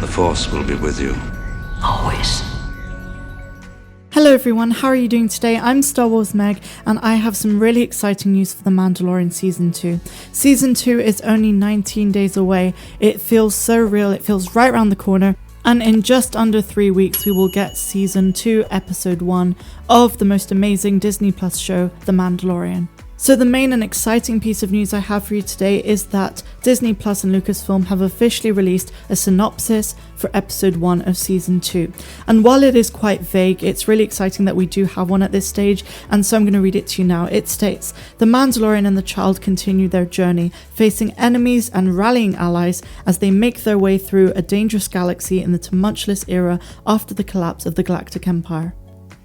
The Force will be with you. Always. Hello everyone, how are you doing today? I'm Star Wars Meg, and I have some really exciting news for The Mandalorian Season 2. Season 2 is only 19 days away. It feels so real, it feels right around the corner. And in just under 3 weeks, we will get Season 2, Episode 1 of the most amazing Disney Plus show, The Mandalorian. So the main and exciting piece of news I have for you today is that Disney Plus and Lucasfilm have officially released a synopsis for Episode 1 of Season 2. And while it is quite vague, it's really exciting that we do have one at this stage, and so I'm going to read it to you now. It states, "The Mandalorian and the child continue their journey, facing enemies and rallying allies as they make their way through a dangerous galaxy in the tumultuous era after the collapse of the Galactic Empire."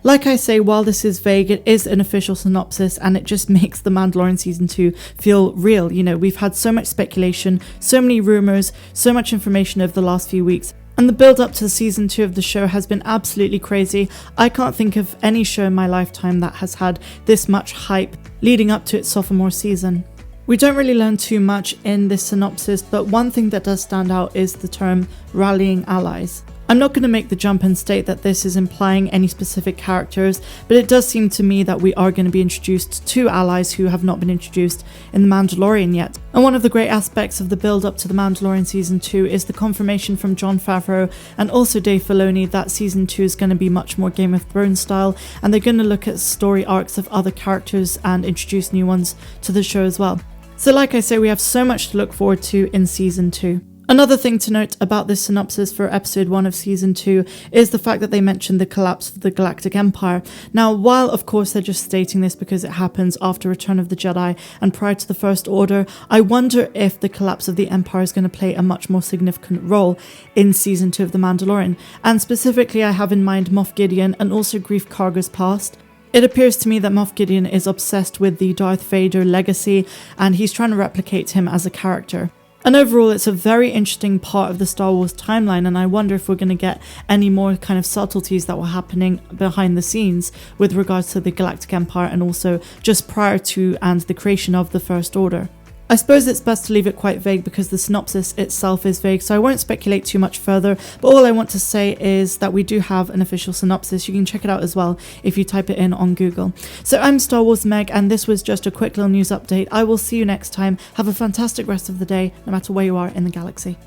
Like I say, while this is vague, it is an official synopsis, and it just makes The Mandalorian Season 2 feel real. You know, we've had so much speculation, so many rumours, so much information over the last few weeks, and the build up to Season 2 of the show has been absolutely crazy. I can't think of any show in my lifetime that has had this much hype leading up to its sophomore season. We don't really learn too much in this synopsis, but one thing that does stand out is the term rallying allies. I'm not going to make the jump and state that this is implying any specific characters, but it does seem to me that we are going to be introduced to allies who have not been introduced in The Mandalorian yet. And one of the great aspects of the build-up to The Mandalorian Season 2 is the confirmation from Jon Favreau and also Dave Filoni that Season 2 is going to be much more Game of Thrones style, and they're going to look at story arcs of other characters and introduce new ones to the show as well. So like I say, we have so much to look forward to in Season 2. Another thing to note about this synopsis for Episode 1 of Season 2 is the fact that they mentioned the collapse of the Galactic Empire. Now, while of course they're just stating this because it happens after Return of the Jedi and prior to the First Order, I wonder if the collapse of the Empire is going to play a much more significant role in Season 2 of The Mandalorian. And specifically, I have in mind Moff Gideon and also Greef Karga's past. It appears to me that Moff Gideon is obsessed with the Darth Vader legacy, and he's trying to replicate him as a character. And overall, it's a very interesting part of the Star Wars timeline, and I wonder if we're going to get any more kind of subtleties that were happening behind the scenes with regards to the Galactic Empire and also just prior to and the creation of the First Order. I suppose it's best to leave it quite vague because the synopsis itself is vague, so I won't speculate too much further, but all I want to say is that we do have an official synopsis. You can check it out as well if you type it in on Google. So I'm Star Wars Meg, and this was just a quick little news update. I will see you next time. Have a fantastic rest of the day, no matter where you are in the galaxy.